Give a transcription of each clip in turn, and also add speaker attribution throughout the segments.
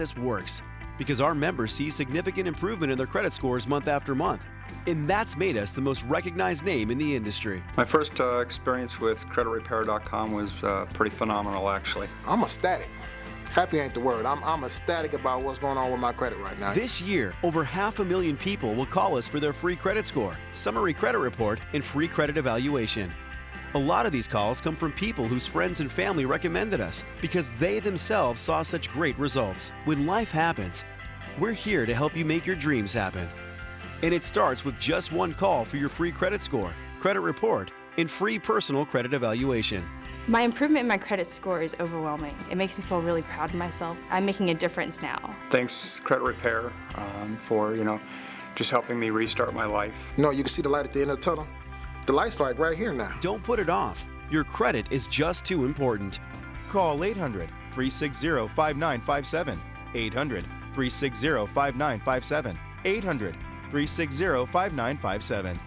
Speaker 1: This works because our members see significant improvement in their credit scores month after month. And that's made us the most recognized name in the industry.
Speaker 2: My first experience with CreditRepair.com was pretty phenomenal, actually.
Speaker 3: I'm ecstatic. Happy ain't the word. I'm ecstatic about what's going on with my credit right now.
Speaker 1: This year, over 500,000 people will call us for their free credit score, summary credit report, and free credit evaluation. A lot of these calls come from people whose friends and family recommended us because they themselves saw such great results. When life happens, we're here to help you make your dreams happen. And it starts with just one call for your free credit score, credit report, and free personal credit evaluation.
Speaker 4: My improvement in my credit score is overwhelming. It makes me feel really proud of myself. I'm making a difference now.
Speaker 2: Thanks, Credit Repair, for, just helping me restart my life.
Speaker 3: You can see the light at the end of the tunnel. The light's like right here now.
Speaker 1: Don't put it off. Your credit is just too important.
Speaker 5: Call 800-360-5957. 800-360-5957. 800-360-5957.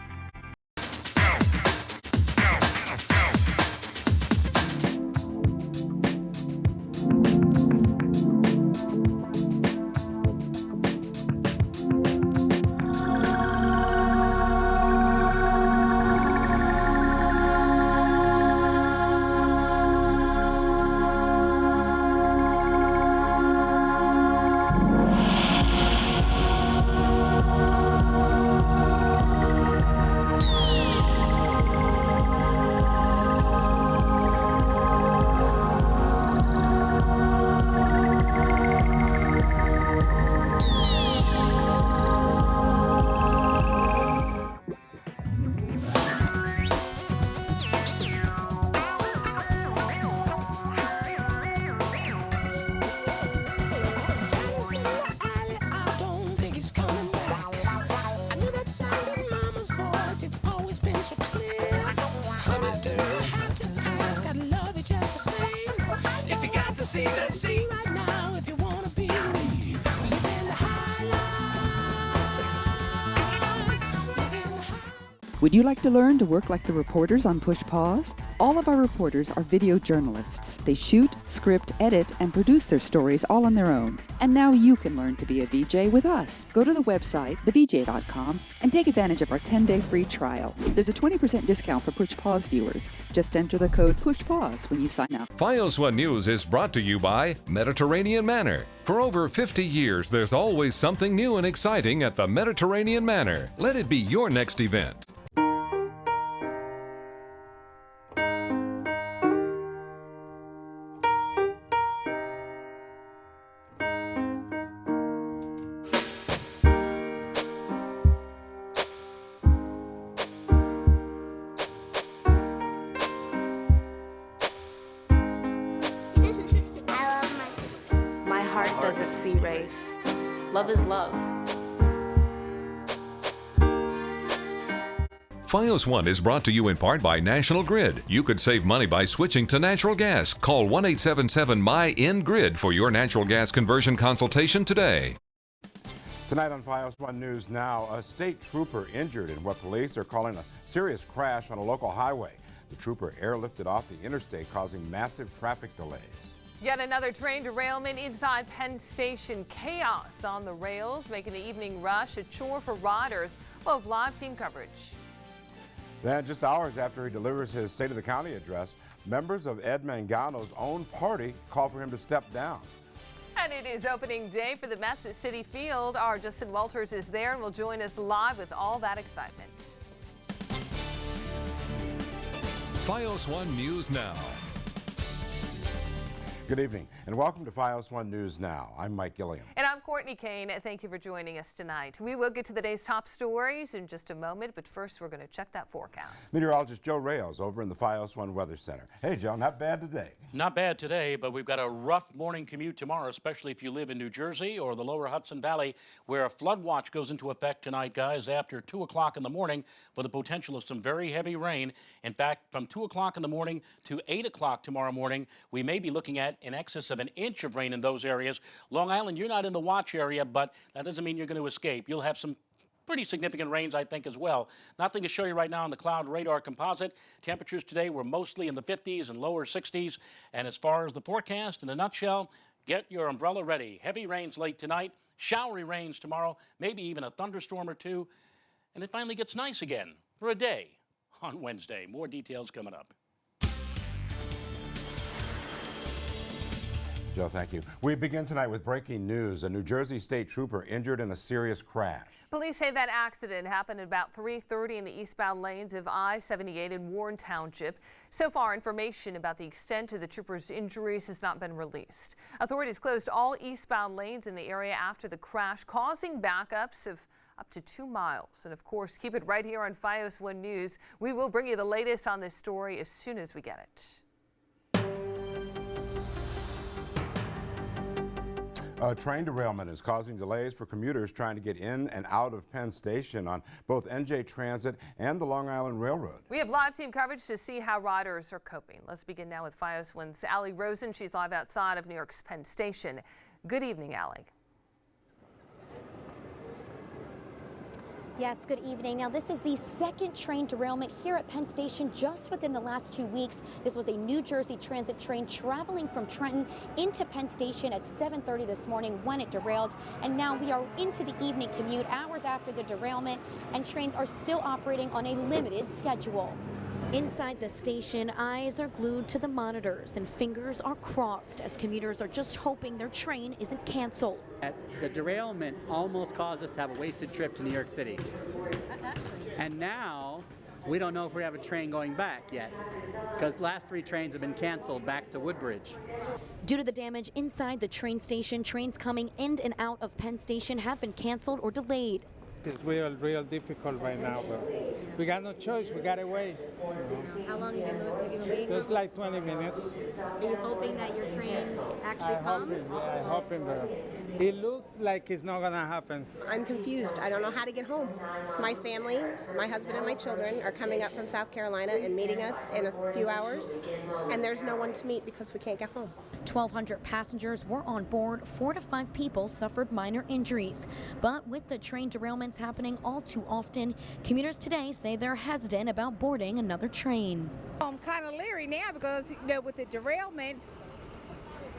Speaker 6: Would you like to learn to work like the reporters on Push Pause? All of our reporters are video journalists. They shoot, script, edit, and produce their stories all on their own. And now you can learn to be a VJ with us. Go to the website, thevj.com, and take advantage of our 10-day free trial. There's a 20% discount for Push Pause viewers. Just enter the code PUSHPAUSE when you sign up.
Speaker 7: FiOS One News is brought to you by Mediterranean Manor. For over 50 years, there's always something new and exciting at the Mediterranean Manor. Let it be your next event.
Speaker 4: Heart doesn't see race. Love is love.
Speaker 7: FiOS One is brought to you in part by National Grid. You could save money by switching to natural gas. Call 1-877-MY-IN-GRID for your natural gas conversion consultation today.
Speaker 8: Tonight on FiOS One News Now, a state trooper injured in what police are calling a serious crash on a local highway. The trooper airlifted off the interstate, causing massive traffic delays.
Speaker 9: Yet another train derailment inside Penn Station. Chaos on the rails, making the evening rush a chore for riders. We'll have live team coverage.
Speaker 8: Then, just hours after he delivers his State of the County address, members of Ed Mangano's own party call for him to step down.
Speaker 9: And it is opening day for the Mets at Citi Field. Our Justin Walters is there and will join us live with all that excitement.
Speaker 7: FiOS One News Now.
Speaker 8: Good evening and welcome to FiOS One News Now. I'm Mike Gilliam.
Speaker 9: And I'm Courtney Kane. Thank you for joining us tonight. We will get to the day's top stories in just a moment, but first we're going to check that forecast.
Speaker 8: Meteorologist Joe Rayos over in the FiOS One Weather Center. Hey Joe, not bad today.
Speaker 10: Not bad today, but we've got a rough morning commute tomorrow, especially if you live in New Jersey or the lower Hudson Valley, where a flood watch goes into effect tonight, guys, after 2 o'clock in the morning for the potential of some very heavy rain. In fact, from 2 o'clock in the morning to 8 o'clock tomorrow morning, we may be looking at in excess of an inch of rain in those areas. Long Island, you're not in the watch area, but that doesn't mean you're going to escape. You'll have some pretty significant rains, I think, as well. Nothing to show you right now on the cloud radar composite. Temperatures today were mostly in the 50s and lower 60s. And as far as the forecast, in a nutshell, Get your umbrella ready. Heavy rains late tonight, showery rains tomorrow, maybe even a thunderstorm or two, and it finally gets nice again for a day on Wednesday. More details coming up.
Speaker 8: Joe, thank you. We begin tonight with breaking news. A New Jersey state trooper injured in a serious crash.
Speaker 9: Police say that accident happened at about 3:30 in the eastbound lanes of I-78 in Warren Township. So far, information about the extent of the trooper's injuries has not been released. Authorities closed all eastbound lanes in the area after the crash, causing backups of up to 2 miles. And of course, keep it right here on FiOS 1 News. We will bring you the latest on this story as soon as we get it.
Speaker 8: A train derailment is causing delays for commuters trying to get in and out of Penn Station on both NJ Transit and the Long Island Railroad.
Speaker 9: We have live team coverage to see how riders are coping. Let's begin now with FiOS 1's Allie Rosen. She's live outside of New York's Penn Station. Good evening, Allie.
Speaker 11: Yes, good evening. Now, this is the second train derailment here at Penn Station just within the last 2 weeks. This was a New Jersey Transit train traveling from Trenton into Penn Station at 7:30 this morning when it derailed. And now we are into the evening commute, hours after the derailment, and trains are still operating on a limited schedule. Inside the station, eyes are glued to the monitors and fingers are crossed as commuters are just hoping their train isn't canceled.
Speaker 12: The derailment almost caused us to have a wasted trip to New York City. And now we don't know if we have a train going back yet because the last 3 trains have been canceled back to Woodbridge.
Speaker 11: Due to the damage inside the train station, trains coming in and out of Penn Station have been canceled or delayed.
Speaker 13: It's real difficult right now, but we got no choice. We got to wait.
Speaker 11: How long have you been waiting?
Speaker 13: Just like 20 minutes.
Speaker 11: Are you hoping that your train actually comes?
Speaker 13: I'm hoping, but it looked like it's not gonna happen.
Speaker 14: I'm confused. I don't know how to get home. My family, my husband and my children are coming up from South Carolina and meeting us in a few hours, and there's no one to meet because we can't get home.
Speaker 11: 1,200 passengers were on board. 4 to 5 people suffered minor injuries. But with the train derailments happening all too often, commuters today say they're hesitant about boarding another train.
Speaker 15: I'm kind of leery now because, with the derailment,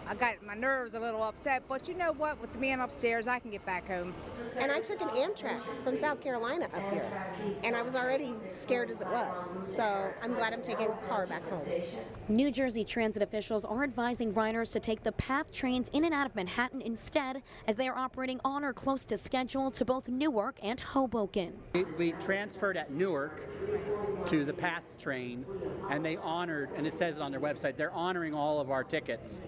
Speaker 15: I got my nerves a little upset, but you know what? With the man upstairs, I can get back home.
Speaker 14: And I took an Amtrak from South Carolina up here, and I was already scared as it was. So I'm glad I'm taking a car back home.
Speaker 11: New Jersey Transit officials are advising riders to take the PATH trains in and out of Manhattan instead, as they are operating on or close to schedule to both Newark and Hoboken.
Speaker 12: We transferred at Newark to the PATH train, and they honored, and it says it on their website, they're honoring all of our tickets.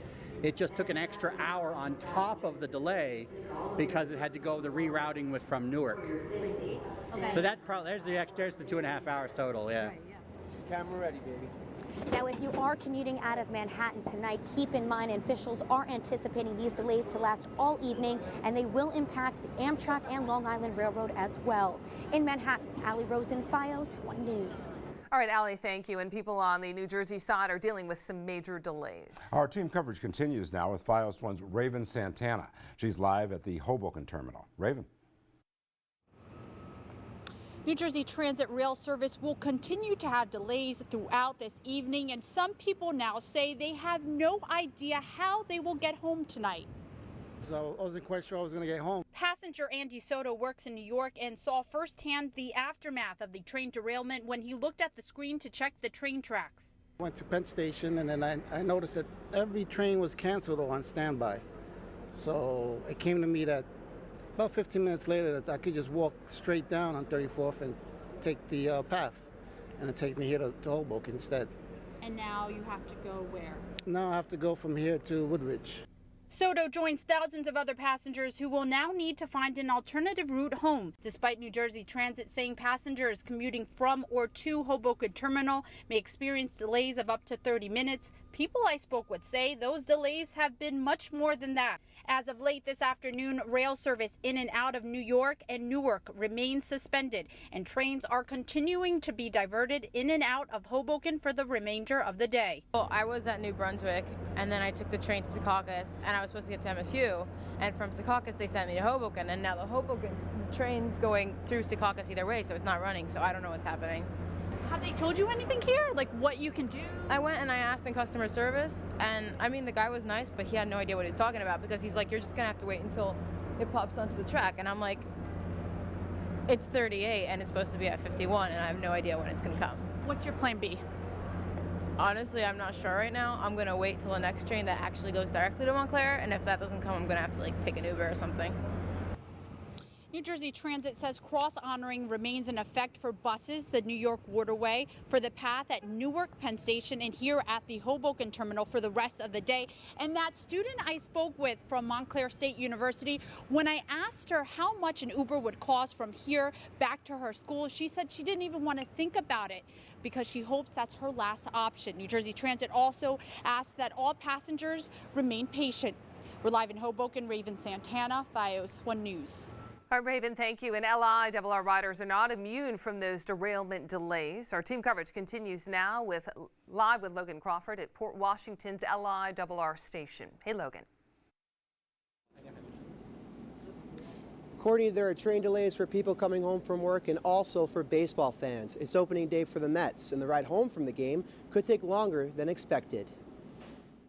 Speaker 12: It just took an extra hour on top of the delay because it had to go the rerouting from Newark.
Speaker 11: Okay.
Speaker 12: So that there's the 2.5 hours total, yeah.
Speaker 13: Camera ready, baby.
Speaker 11: Now, if you are commuting out of Manhattan tonight, keep in mind officials are anticipating these delays to last all evening, and they will impact the Amtrak and Long Island Railroad as well. In Manhattan, Allie Rosen, FiOS 1 News.
Speaker 9: All right, Allie, thank you. And people on the New Jersey side are dealing with some major delays.
Speaker 8: Our team coverage continues now with FiOS 1's Raven Santana. She's live at the Hoboken terminal. Raven.
Speaker 16: New Jersey Transit rail service will continue to have delays throughout this evening, and some people now say they have no idea how they will get home tonight.
Speaker 17: So I wasn't quite sure I was going to get home.
Speaker 16: Passenger Andy Soto works in New York and saw firsthand the aftermath of the train derailment when he looked at the screen to check the train tracks.
Speaker 17: I went to Penn Station, and then I noticed that every train was canceled or on standby. So it came to me that about 15 minutes later that I could just walk straight down on 34th and take the path, and it take me here to Hoboken instead.
Speaker 16: And now you have to go where?
Speaker 17: Now I have to go from here to Woodbridge.
Speaker 16: Soto joins thousands of other passengers who will now need to find an alternative route home. Despite New Jersey Transit saying passengers commuting from or to Hoboken Terminal may experience delays of up to 30 minutes, people I spoke with say those delays have been much more than that. As of late this afternoon, rail service in and out of New York and Newark remains suspended, and trains are continuing to be diverted in and out of Hoboken for the remainder of the day.
Speaker 4: Well, I was at New Brunswick, and then I took the train to Secaucus, and I was supposed to get to MSU, and from Secaucus they sent me to Hoboken, and now the Hoboken train's going through Secaucus either way, so it's not running, so I don't know what's happening.
Speaker 16: Have they told you anything here? Like what you can do?
Speaker 4: I went and I asked in customer service, and I mean, the guy was nice, but he had no idea what he was talking about, because he's like, you're just gonna have to wait until it pops onto the track. And I'm like, it's 38 and it's supposed to be at 51, and I have no idea when it's gonna come.
Speaker 16: What's your plan B?
Speaker 4: Honestly, I'm not sure right now. I'm gonna wait till the next train that actually goes directly to Montclair, and if that doesn't come, I'm gonna have to like take an Uber or something.
Speaker 16: New Jersey Transit says cross-honoring remains in effect for buses, the New York Waterway, for the path at Newark Penn Station, and here at the Hoboken Terminal for the rest of the day. And that student I spoke with from Montclair State University, when I asked her how much an Uber would cost from here back to her school, she said she didn't even want to think about it because she hopes that's her last option. New Jersey Transit also asked that all passengers remain patient. We're live in Hoboken. Raven Santana, FiOS 1 News.
Speaker 9: All right, Raven, thank you. And LIRR riders are not immune from those derailment delays. Our team coverage continues now live with Logan Crawford at Port Washington's LIRR station. Hey, Logan.
Speaker 18: Courtney, there are train delays for people coming home from work and also for baseball fans. It's opening day for the Mets, and the ride home from the game could take longer than expected.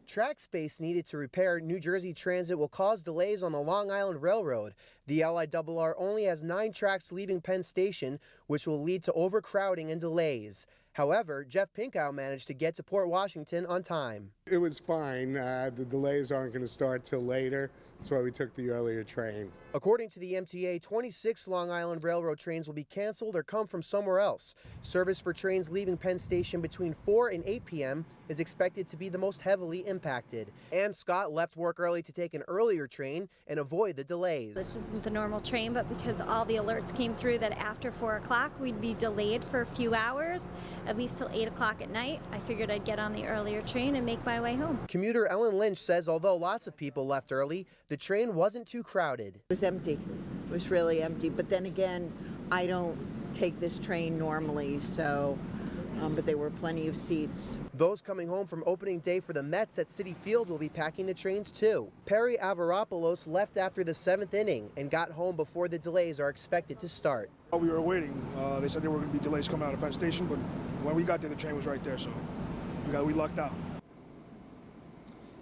Speaker 18: Track space needed to repair New Jersey Transit will cause delays on the Long Island Railroad. The LIRR only has 9 tracks leaving Penn Station, which will lead to overcrowding and delays. However, Jeff Pinkow managed to get to Port Washington on time.
Speaker 19: It was fine. The delays aren't going to start till later. That's why we took the earlier train.
Speaker 18: According to the MTA, 26 Long Island Railroad trains will be canceled or come from somewhere else. Service for trains leaving Penn Station between 4 and 8 p.m. is expected to be the most heavily impacted. Ann Scott left work early to take an earlier train and avoid the delays.
Speaker 20: This isn't the normal train, but because all the alerts came through that after 4 o'clock we'd be delayed for a few hours, at least till 8 o'clock at night, I figured I'd get on the earlier train and make my way home.
Speaker 18: Commuter Ellen Lynch says although lots of people left early, the train wasn't too crowded.
Speaker 21: It was empty. It was really empty. But then again, I don't take this train normally, so, but there were plenty of seats.
Speaker 18: Those coming home from opening day for the Mets at Citi Field will be packing the trains too. Perry Avaropoulos left after the 7th inning and got home before the delays are expected to start.
Speaker 22: We were waiting. They said there were going to be delays coming out of Penn Station, but when we got there, the train was right there, so we lucked out.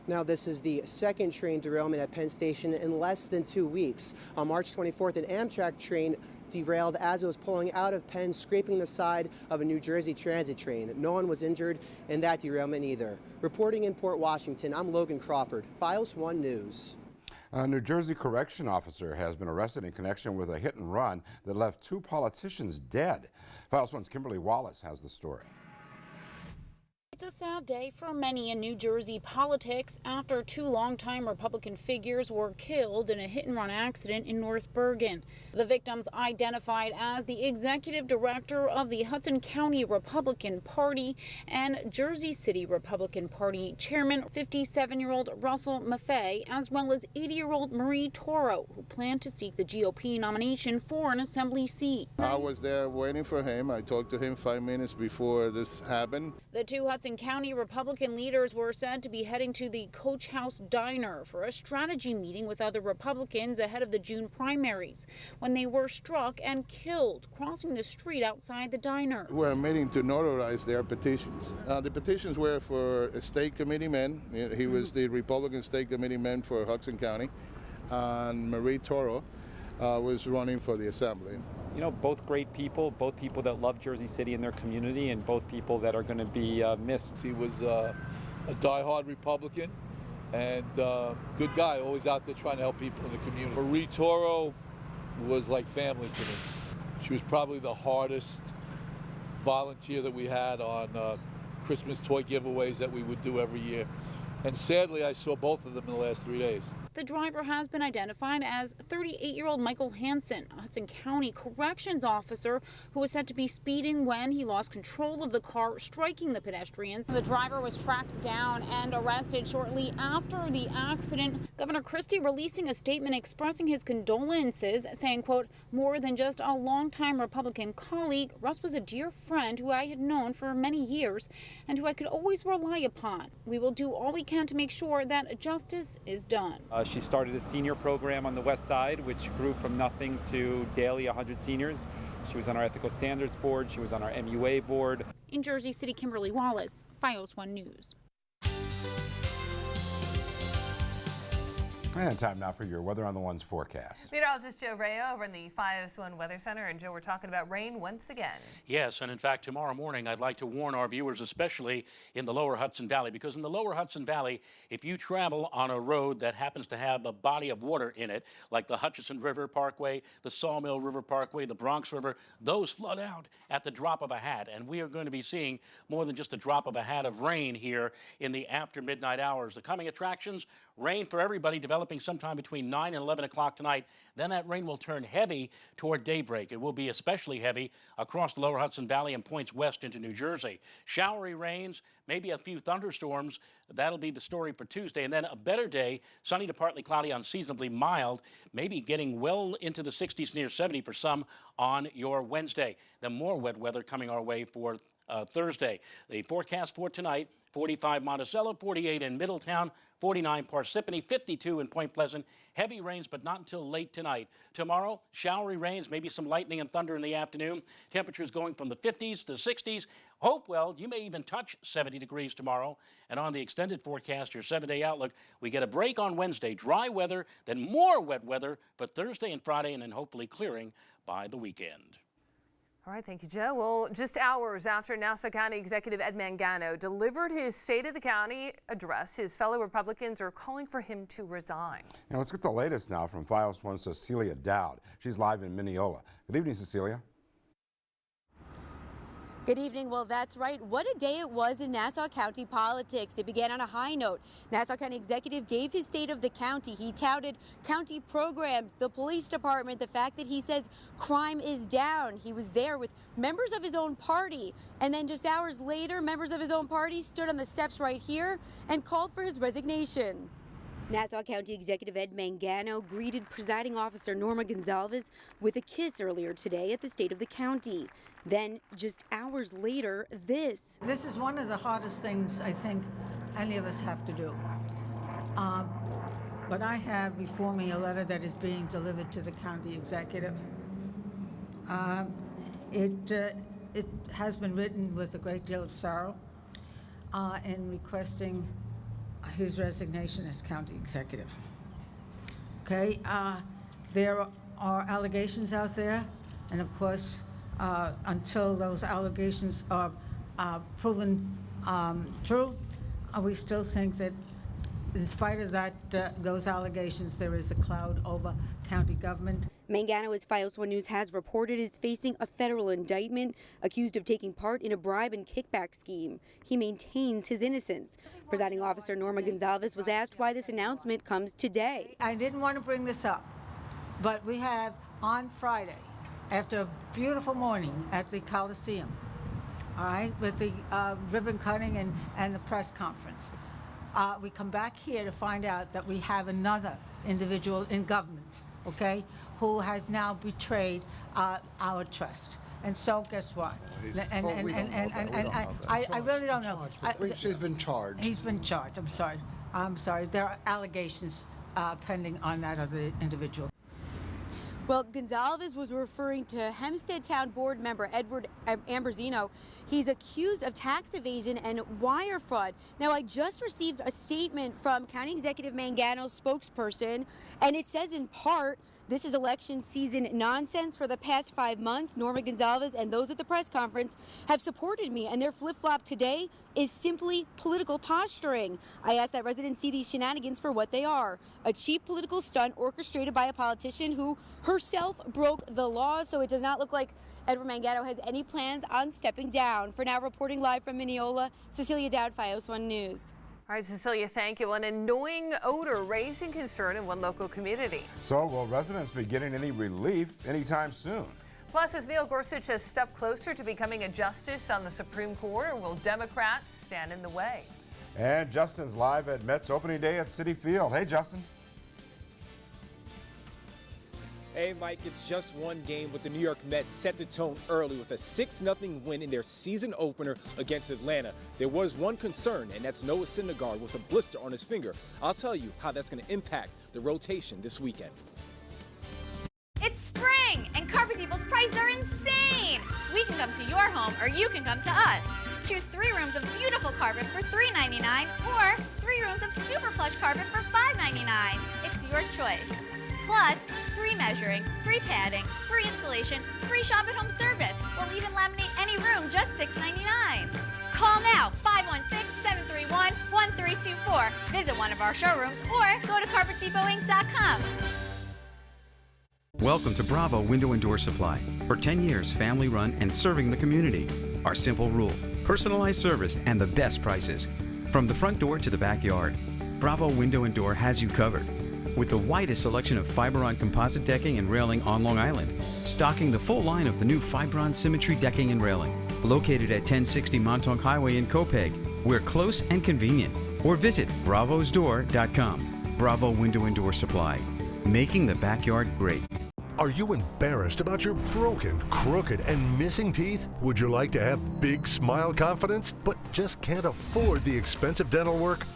Speaker 18: Now, this is the second train derailment at Penn Station in less than 2 weeks. On March 24th, an Amtrak train derailed as it was pulling out of Penn, scraping the side of a New Jersey Transit train. No one was injured in that derailment either. Reporting in Port Washington, I'm Logan Crawford, FiOS 1 News.
Speaker 8: A New Jersey correction officer has been arrested in connection with a hit and run that left 2 politicians dead. FiOS 1's Kimberly Wallace has the story.
Speaker 23: It's a sad day for many in New Jersey politics after 2 longtime Republican figures were killed in a hit-and-run accident in North Bergen. The victims identified as the executive director of the Hudson County Republican Party and Jersey City Republican Party chairman, 57-year-old Russell Maffei, as well as 80-year-old Marie Toro, who planned to seek the GOP nomination for an assembly seat.
Speaker 24: I was there waiting for him. I talked to him 5 minutes before this happened.
Speaker 23: The 2 Hudson County Republican leaders were said to be heading to the Coach House Diner for a strategy meeting with other Republicans ahead of the June primaries when they were struck and killed crossing the street outside the diner.
Speaker 24: We're meeting to notarize their petitions. The petitions were for a state committee man. He was the Republican state committee man for Hudson County, and Marie Toro was running for the assembly.
Speaker 25: You know, both great people, both people that love Jersey City and their community, and both people that are going to be missed.
Speaker 26: He was a diehard Republican and good guy, always out there trying to help people in the community. Marie Toro was like family to me. She was probably the hardest volunteer that we had on Christmas toy giveaways that we would do every year. And sadly, I saw both of them in the last 3 days.
Speaker 23: The driver has been identified as 38-year-old Michael Hansen, a Hudson County corrections officer who was said to be speeding when he lost control of the car, striking the pedestrians. The driver was tracked down and arrested shortly after the accident. Governor Christie releasing a statement expressing his condolences, saying, quote, "More than just a longtime Republican colleague, Russ was a dear friend who I had known for many years and who I could always rely upon. We will do all we can to make sure that justice is done."
Speaker 25: She started a senior program on the West Side, which grew from nothing to daily 100 seniors. She was on our Ethical Standards Board. She was on our MUA board.
Speaker 23: In Jersey City, Kimberly Wallace, FiOS 1 News.
Speaker 8: And time now for your Weather on the Ones forecast.
Speaker 9: Meteorologist Joe Rayo over in the FiOS 1 Weather Center. And Joe, we're talking about rain once again.
Speaker 10: Yes, and in fact, tomorrow morning, I'd like to warn our viewers, especially in the lower Hudson Valley, because in the lower Hudson Valley, if you travel on a road that happens to have a body of water in it, like the Hutchinson River Parkway, the Sawmill River Parkway, the Bronx River, those flood out at the drop of a hat. And we are going to be seeing more than just a drop of a hat of rain here in the after midnight hours. The coming attractions, rain for everybody, developing sometime between 9 and 11 o'clock tonight. Then that rain will turn heavy toward daybreak. It will be especially heavy across the lower Hudson Valley and points west into New Jersey. Showery rains, maybe a few thunderstorms. That'll be the story for Tuesday. And then a better day, sunny to partly cloudy, unseasonably mild, maybe getting well into the 60s, near 70 for some on your Wednesday. Then more wet weather coming our way for Thursday. The forecast for tonight, 45 Monticello, 48 in Middletown, 49 Parsippany, 52 in Point Pleasant. Heavy rains, but not until late tonight. Tomorrow, showery rains, maybe some lightning and thunder in the afternoon. Temperatures going from the 50s to 60s. Hopewell, you may even touch 70 degrees tomorrow. And on the extended forecast, your 7-day outlook, we get a break on Wednesday. Dry weather, then more wet weather for Thursday and Friday, and then hopefully clearing by the weekend.
Speaker 9: All right, thank you, Joe. Well, just hours after Nassau County Executive Ed Mangano delivered his State of the County address, his fellow Republicans are calling for him to resign.
Speaker 8: And let's get the latest now from FiOS 1's Cecilia Dowd. She's live in Mineola. Good evening, Cecilia.
Speaker 1: Good evening. Well, that's right. What a day it was in Nassau County politics. It began on a high note. Nassau County Executive gave his state of the county. He touted county programs, the police department, the fact that he says crime is down. He was there with members of his own party. And then just hours later, members of his own party stood on the steps right here and called for his resignation. Nassau County Executive Ed Mangano greeted Presiding Officer Norma Gonzalez with a kiss earlier today at the State of the County. Then, just hours later, this.
Speaker 2: This is one of the hardest things I think any of us have to do. But I have before me a letter that is being delivered to the county executive. It has been written with a great deal of sorrow in requesting his resignation as county executive. Okay, there are allegations out there, and of course, until those allegations are proven true, we still think that in spite of that, those allegations, there is a cloud over county government.
Speaker 1: Mangano, as FiOS 1 News has reported, is facing a federal indictment accused of taking part in a bribe and kickback scheme. He maintains his innocence. Presiding Officer Norma Gonzalez was asked why this announcement comes today.
Speaker 2: I didn't want to bring this up, but we have on Friday, after a beautiful morning at the Coliseum, all right, with the ribbon cutting and the press conference, we come back here to find out that we have another individual in government, okay, who has now betrayed our trust. And so, guess what? I really don't know.
Speaker 3: She's been charged.
Speaker 2: He's been charged. I'm sorry. There are allegations pending on that other individual.
Speaker 1: Well, Gonzalez was referring to Hempstead Town Board member Edward Ambrosino. He's accused of tax evasion and wire fraud. Now, I just received a statement from County Executive Mangano's spokesperson, and it says in part, this is election season nonsense. For the past 5 months, Norma Gonzalez and those at the press conference have supported me, and their flip-flop today is simply political posturing. I ask that residents see these shenanigans for what they are, a cheap political stunt orchestrated by a politician who herself broke the law. So it does not look like Edward Mangano has any plans on stepping down. For now, reporting live from Mineola, Cecilia Dowd, FiOS 1 News.
Speaker 9: All right, Cecilia, thank you. An annoying odor raising concern in one local community.
Speaker 8: So will residents be getting any relief anytime soon?
Speaker 9: Plus, as Neil Gorsuch has stepped closer to becoming a justice on the Supreme Court, will Democrats stand in the way?
Speaker 8: And Justin's live at Mets opening day at Citi Field. Hey, Justin.
Speaker 3: Hey, Mike, it's just one game, but the New York Mets set the tone early with a 6-0 win in their season opener against Atlanta. There was one concern, and that's Noah Syndergaard with a blister on his finger. I'll tell you how that's going to impact the rotation this weekend.
Speaker 5: It's spring, and Carpet Depot's prices are insane. We can come to your home, or you can come to us. Choose 3 rooms of beautiful carpet for $3.99 or 3 rooms of super plush carpet for $5.99. It's your choice. Plus, free measuring, free padding, free installation, free shop at home service. We'll even laminate any room, just $6.99. Call now, 516-731-1324. Visit one of our showrooms or go to carpetdepotinc.com.
Speaker 6: Welcome to Bravo Window and Door Supply. For 10 years, family run and serving the community. Our simple rule, personalized service and the best prices. From the front door to the backyard, Bravo Window and Door has you covered. With the widest selection of Fibron composite decking and railing on Long Island, stocking the full line of the new Fibron Symmetry decking and railing. Located at 1060 Montauk Highway in Copeg, we're close and convenient. Or visit bravosdoor.com. Bravo Window and Door Supply, making the backyard great.
Speaker 7: Are you embarrassed about your broken, crooked, and missing teeth? Would you like to have big smile confidence, but just can't afford the expensive dental work?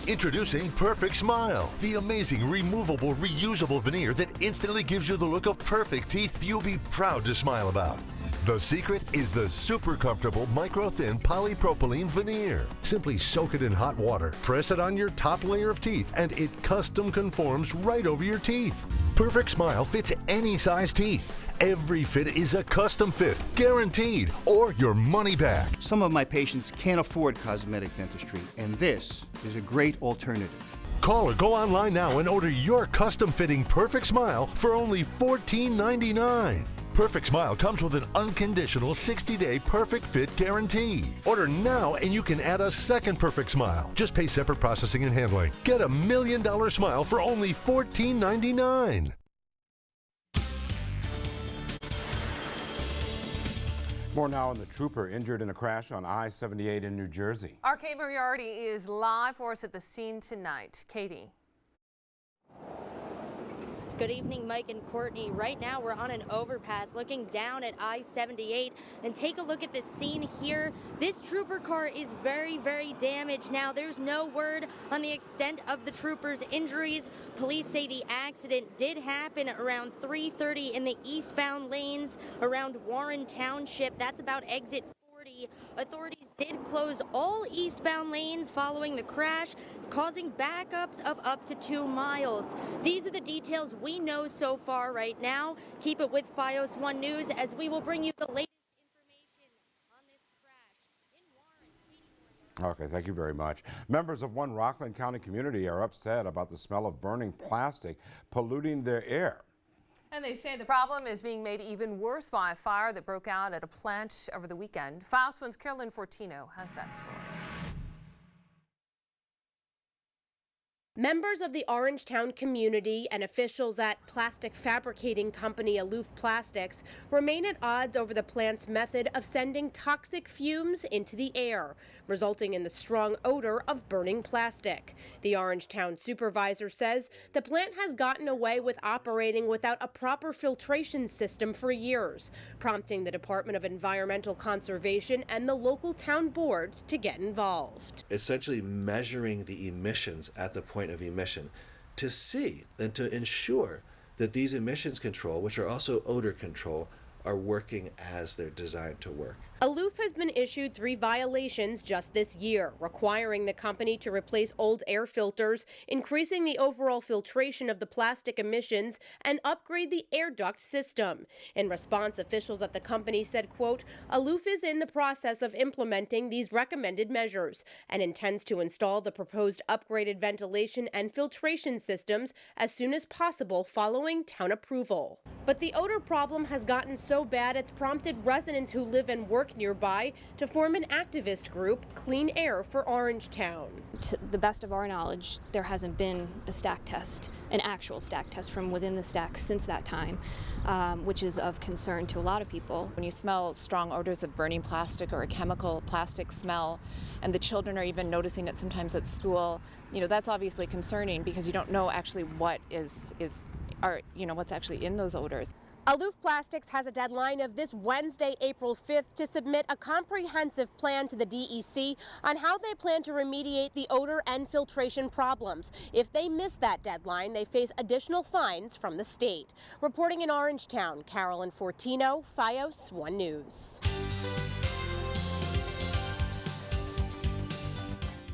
Speaker 7: Introducing Perfect Smile, the amazing removable, reusable veneer that instantly gives you the look of perfect teeth you'll be proud to smile about. The secret is the super comfortable micro-thin polypropylene veneer. Simply soak it in hot water, press it on your top layer of teeth, and it custom conforms right over your teeth. Perfect Smile fits any size teeth. Every fit is a custom fit, guaranteed, or your money back.
Speaker 14: Some of my patients can't afford cosmetic dentistry, and this is a great alternative.
Speaker 7: Call or go online now and order your custom-fitting Perfect Smile for only $14.99. Perfect Smile comes with an unconditional 60-day perfect fit guarantee. Order now and you can add a second Perfect Smile. Just pay separate processing and handling. Get a $1 million smile for only $14.99.
Speaker 8: More now on the trooper injured in a crash on I-78 in New Jersey.
Speaker 9: Our Kate Moriarty is live for us at the scene tonight. Katie.
Speaker 11: Good evening, Mike and Courtney. Right now, we're on an overpass looking down at I-78, and take a look at the scene here. This trooper car is very, very damaged. Now, there's no word on the extent of the trooper's injuries. Police say the accident did happen around 3:30 in the eastbound lanes around Warren Township. That's about exit 40. Authorities did close all eastbound lanes following the crash, causing backups of up to 2 miles. These are the details we know so far right now. Keep it with FiOS 1 News as we will bring you the latest information on this crash.
Speaker 8: Okay, thank you very much. Members of one Rockland County community are upset about the smell of burning plastic polluting their air.
Speaker 9: And they say the problem is being made even worse by a fire that broke out at a plant over the weekend. FiOS 1's Carolyn Fortino has that story.
Speaker 15: Members of the Orangetown community and officials at plastic fabricating company Aloof Plastics remain at odds over the plant's method of sending toxic fumes into the air, resulting in the strong odor of burning plastic. The Orangetown supervisor says the plant has gotten away with operating without a proper filtration system for years, prompting the Department of Environmental Conservation and the local town board to get involved.
Speaker 27: Essentially measuring the emissions at the point of emission to see and to ensure that these emissions control, which are also odor control, are working as they're designed to work.
Speaker 15: Aloof has been issued 3 violations just this year, requiring the company to replace old air filters, increasing the overall filtration of the plastic emissions, and upgrade the air duct system. In response, officials at the company said, quote, Aloof is in the process of implementing these recommended measures and intends to install the proposed upgraded ventilation and filtration systems as soon as possible following town approval. But the odor problem has gotten so bad it's prompted residents who live and work nearby to form an activist group, Clean Air for Orangetown.
Speaker 28: To the best of our knowledge, there hasn't been a stack test, an actual stack test from within the stack since that time, which is of concern to a lot of people.
Speaker 29: When you smell strong odors of burning plastic or a chemical plastic smell, and the children are even noticing it sometimes at school, you know, that's obviously concerning because you don't know actually what is are, what's actually in those odors.
Speaker 15: Aloof Plastics has a deadline of this Wednesday, April 5th, to submit a comprehensive plan to the DEC on how they plan to remediate the odor and filtration problems. If they miss that deadline, they face additional fines from the state. Reporting in Orangetown, Carolyn Fortino, FiOS 1 News.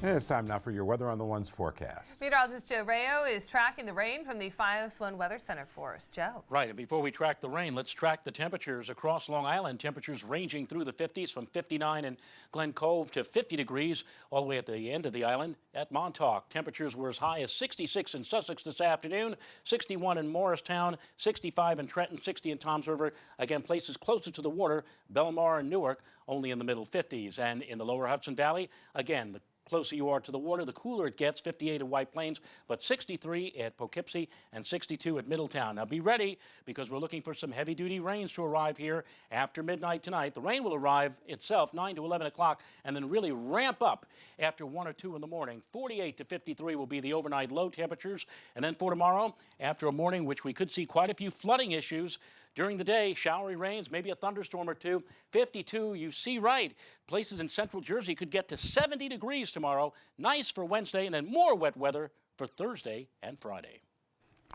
Speaker 8: And it's time now for your Weather on the One's forecast.
Speaker 9: Meteorologist Joe Rayo is tracking the rain from the FiOS 1 Weather Center for us. Joe.
Speaker 10: Right, and before we track the rain, let's track the temperatures across Long Island. Temperatures ranging through the 50s from 59 in Glen Cove to 50 degrees all the way at the end of the island at Montauk. Temperatures were as high as 66 in Sussex this afternoon, 61 in Morristown, 65 in Trenton, 60 in Toms River. Again, places closer to the water, Belmar and Newark, only in the middle 50s. And in the lower Hudson Valley, again, the closer you are to the water, the cooler it gets, 58 at White Plains, but 63 at Poughkeepsie and 62 at Middletown. Now be ready because we're looking for some heavy-duty rains to arrive here after midnight tonight. The rain will arrive itself 9 to 11 o'clock and then really ramp up after 1 or 2 in the morning. 48 to 53 will be the overnight low temperatures. And then for tomorrow, after a morning which we could see quite a few flooding issues, during the day, showery rains, maybe a thunderstorm or two. 52, you see right. Places in central Jersey could get to 70 degrees tomorrow. Nice for Wednesday, and then more wet weather for Thursday and Friday.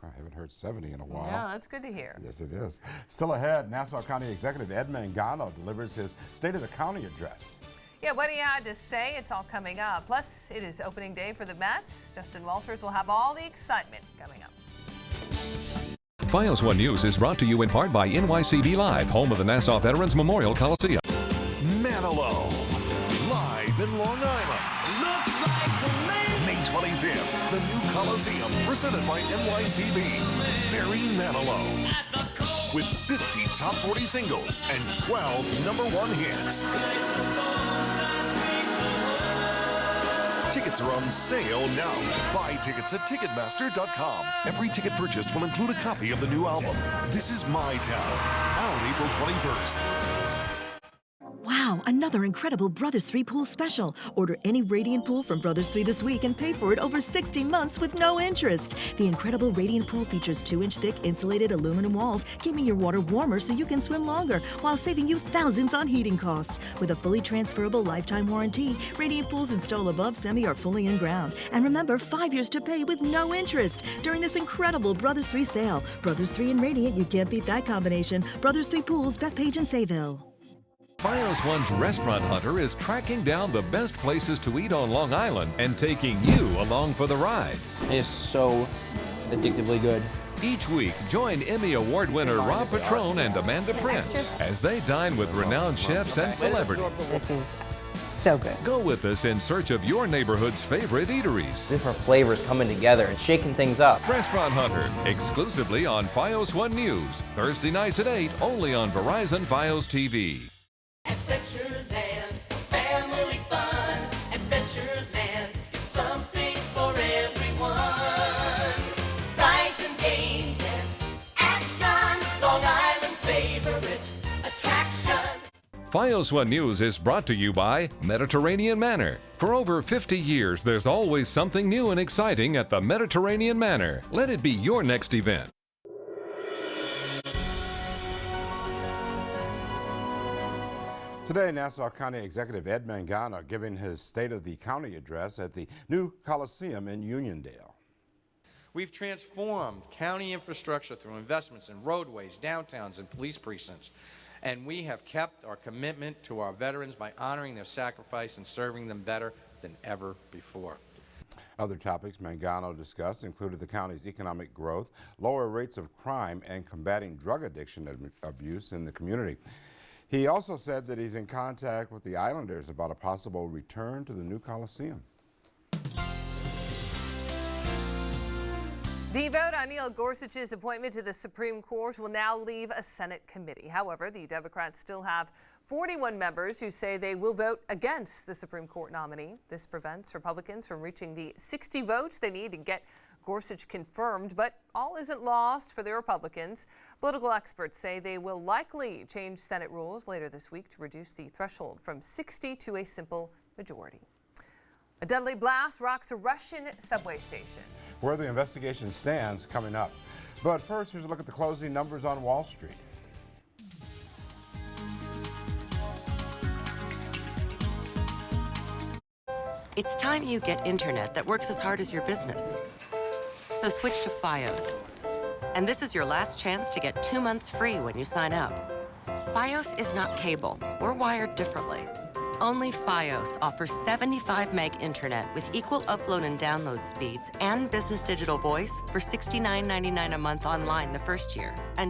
Speaker 8: I haven't heard 70 in a while.
Speaker 9: Yeah, that's good to hear.
Speaker 8: Yes, it is. Still ahead, Nassau County Executive Ed Mangano delivers his State of the County address.
Speaker 9: Yeah, what he had to say, it's all coming up. Plus, it is opening day for the Mets. Justin Walters will have all the excitement coming up.
Speaker 4: FiOS 1 News is brought to you in part by NYCB Live, home of the Nassau Veterans Memorial Coliseum.
Speaker 7: Manilow, live in Long Island. May 25th, the new Coliseum, presented by NYCB. Barry Manilow, with 50 top 40 singles and 12 #1 hits. Tickets are on sale now. Buy tickets at Ticketmaster.com. Every ticket purchased will include a copy of the new album, This Is My Town, out April 21st.
Speaker 12: Wow, another incredible Brothers 3 pool special. Order any Radiant pool from Brothers 3 this week and pay for it over 60 months with no interest. The incredible Radiant pool features 2-inch thick insulated aluminum walls, keeping your water warmer so you can swim longer while saving you thousands on heating costs. With a fully transferable lifetime warranty, Radiant pools installed above semi or fully in ground. And remember, 5 years to pay with no interest during this incredible Brothers 3 sale. Brothers 3 and Radiant, you can't beat that combination. Brothers 3 pools, Bethpage and Sayville.
Speaker 4: FiOS 1's Restaurant Hunter is tracking down the best places to eat on Long Island and taking you along for the ride.
Speaker 13: It's so addictively good.
Speaker 4: Each week, join Emmy Award winner Rob Petrone and Amanda Prince as they dine with renowned chefs and celebrities.
Speaker 13: This is so good.
Speaker 4: Go with us in search of your neighborhood's favorite eateries.
Speaker 13: Different flavors coming together and shaking things up.
Speaker 4: Restaurant Hunter, exclusively on FiOS 1 News. Thursday nights at 8, only on Verizon FiOS TV.
Speaker 16: Adventureland, family fun. Adventureland is something for everyone. Rides and games and action. Long Island's favorite attraction.
Speaker 4: FiOS 1 News is brought to you by Mediterranean Manor. For over 50 years, there's always something new and exciting at the Mediterranean Manor. Let it be your next event.
Speaker 8: Today, Nassau County Executive Ed Mangano giving his State of the County address at the new Coliseum in Uniondale.
Speaker 17: We've transformed county infrastructure through investments in roadways, downtowns, and police precincts. And we have kept our commitment to our veterans by honoring their sacrifice and serving them better than ever before.
Speaker 8: Other topics Mangano discussed included the county's economic growth, lower rates of crime, and combating drug addiction and abuse in the community. He also said that he's in contact with the Islanders about a possible return to the new Coliseum.
Speaker 9: The vote on Neil Gorsuch's appointment to the Supreme Court will now leave a Senate committee. However, the Democrats still have 41 members who say they will vote against the Supreme Court nominee. This prevents Republicans from reaching the 60 votes they need to get Gorsuch confirmed, but all isn't lost for the Republicans. Political experts say they will likely change Senate rules later this week to reduce the threshold from 60 to a simple majority. A deadly blast rocks a Russian subway station.
Speaker 8: Where the investigation stands coming up. But first, here's a look at the closing numbers on Wall Street.
Speaker 18: It's time you get internet that works as hard as your business. So switch to Fios. And this is your last chance to get 2 months free when you sign up. Fios is not cable. We're wired differently. Only Fios offers 75 meg internet with equal upload and download speeds and business digital voice for $69.99 a month online the first year, and